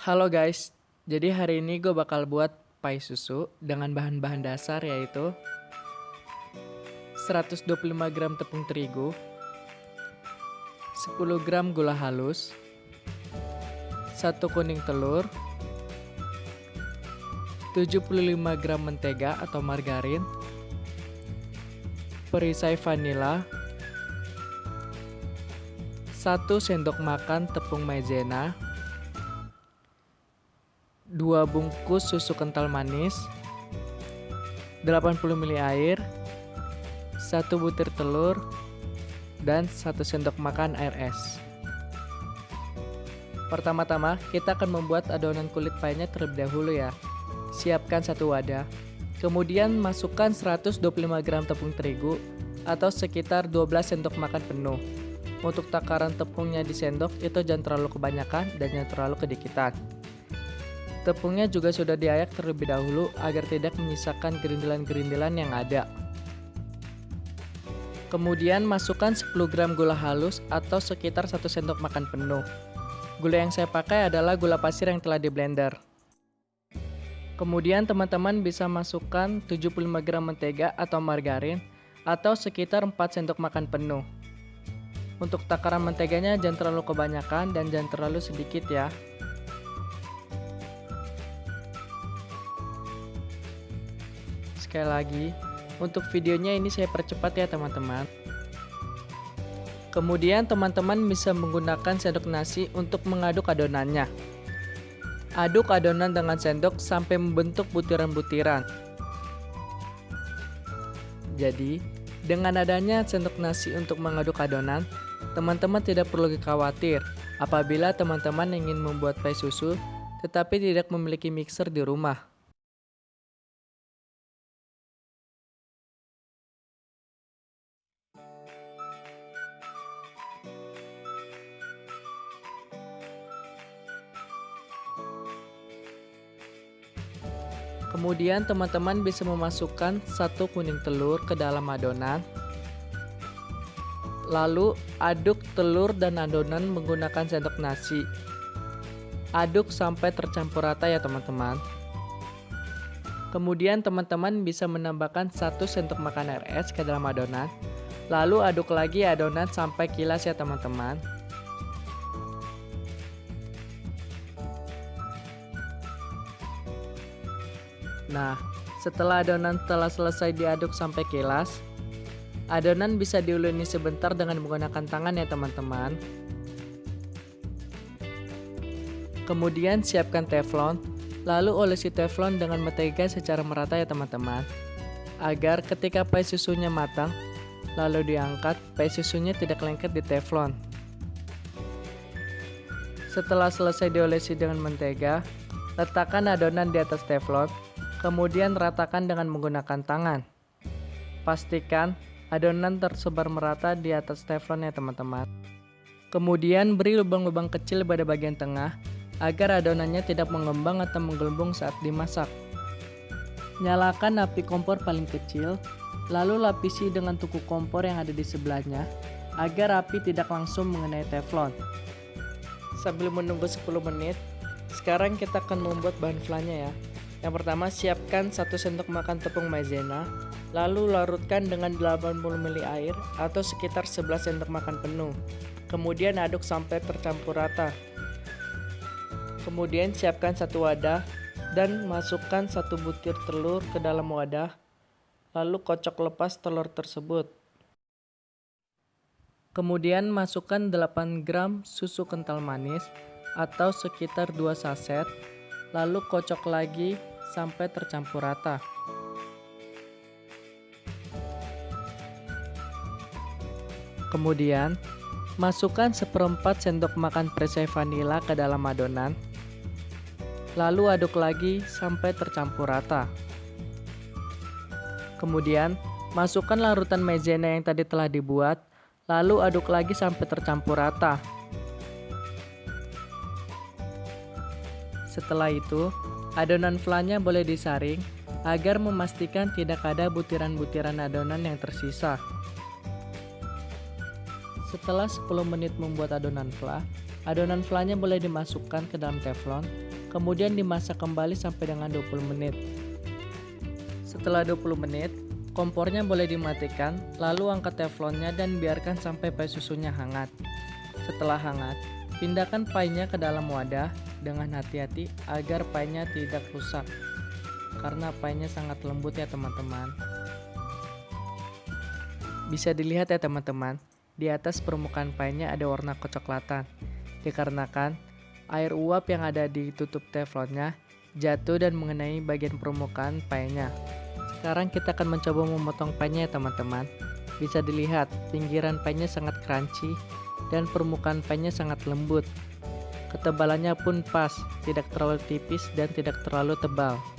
Halo guys, jadi hari ini gue bakal buat pai susu dengan bahan-bahan dasar yaitu 125 gram tepung terigu, 10 gram gula halus, 1 kuning telur, 75 gram mentega atau margarin, perisai vanila, 1 sendok makan tepung maizena, 2 bungkus susu kental manis, 80 ml air, 1 butir telur, dan 1 sendok makan air es. Pertama-tama, kita akan membuat adonan kulit painya terlebih dahulu ya. Siapkan satu wadah. Kemudian masukkan 125 gram tepung terigu atau sekitar 12 sendok makan penuh. Untuk takaran tepungnya di sendok itu jangan terlalu kebanyakan dan jangan terlalu kedikitan. Tepungnya juga sudah diayak terlebih dahulu agar tidak menyisakan gerindilan-gerindilan yang ada. Kemudian masukkan 10 gram gula halus atau sekitar 1 sendok makan penuh. Gula yang saya pakai adalah gula pasir yang telah di blender. Kemudian teman-teman bisa masukkan 75 gram mentega atau margarin atau sekitar 4 sendok makan penuh. Untuk takaran menteganya jangan terlalu kebanyakan dan jangan terlalu sedikit ya. Sekali lagi, untuk videonya ini saya percepat ya teman-teman. Kemudian teman-teman bisa menggunakan sendok nasi untuk mengaduk adonannya. Aduk adonan dengan sendok sampai membentuk butiran-butiran. Jadi, dengan adanya sendok nasi untuk mengaduk adonan, teman-teman tidak perlu khawatir apabila teman-teman ingin membuat pai susu tetapi tidak memiliki mixer di rumah. Kemudian teman-teman bisa memasukkan 1 kuning telur ke dalam adonan. Lalu aduk telur dan adonan menggunakan sendok nasi. Aduk sampai tercampur rata ya teman-teman. Kemudian teman-teman bisa menambahkan 1 sendok makan air es ke dalam adonan. Lalu aduk lagi adonan sampai kilas ya teman-teman. Nah, setelah adonan telah selesai diaduk sampai kilas, adonan bisa diuleni sebentar dengan menggunakan tangan ya teman-teman. Kemudian siapkan teflon, lalu olesi teflon dengan mentega secara merata ya teman-teman. Agar ketika pai susunya matang, lalu diangkat, pai susunya tidak lengket di teflon. Setelah selesai diolesi dengan mentega, letakkan adonan di atas teflon. Kemudian ratakan dengan menggunakan tangan. Pastikan adonan tersebar merata di atas teflon ya teman-teman. Kemudian beri lubang-lubang kecil pada bagian tengah agar adonannya tidak mengembang atau menggelembung saat dimasak. Nyalakan api kompor paling kecil, lalu lapisi dengan tuku kompor yang ada di sebelahnya agar api tidak langsung mengenai teflon. Sambil menunggu 10 menit, sekarang kita akan membuat bahan flannya ya. Yang pertama, siapkan 1 sendok makan tepung maizena, lalu larutkan dengan 80 ml air atau sekitar 11 sendok makan penuh. Kemudian aduk sampai tercampur rata. Kemudian siapkan satu wadah dan masukkan 1 butir telur ke dalam wadah, lalu kocok lepas telur tersebut. Kemudian masukkan 8 gram susu kental manis atau sekitar 2 saset. Lalu kocok lagi sampai tercampur rata. Kemudian, masukkan 1/4 sendok makan perisai vanila ke dalam adonan. Lalu aduk lagi sampai tercampur rata. Kemudian, masukkan larutan maizena yang tadi telah dibuat, lalu aduk lagi sampai tercampur rata. Setelah itu, adonan flannya boleh disaring agar memastikan tidak ada butiran-butiran adonan yang tersisa. Setelah 10 menit membuat adonan flan boleh dimasukkan ke dalam teflon, Kemudian dimasak kembali sampai dengan 20 menit. Setelah 20 menit, kompornya boleh dimatikan, lalu angkat teflonnya dan biarkan sampai pai susunya hangat. Setelah hangat, pindahkan painya ke dalam wadah dengan hati-hati agar painya tidak rusak. Karena painya sangat lembut ya teman-teman. Bisa dilihat ya teman-teman, di atas permukaan painya ada warna kecoklatan. Dikarenakan air uap yang ada di tutup teflonnya jatuh dan mengenai bagian permukaan painya. Sekarang kita akan mencoba memotong painya ya teman-teman. Bisa dilihat pinggiran painya sangat crunchy dan permukaan painya sangat lembut. Ketebalannya pun pas, tidak terlalu tipis dan tidak terlalu tebal.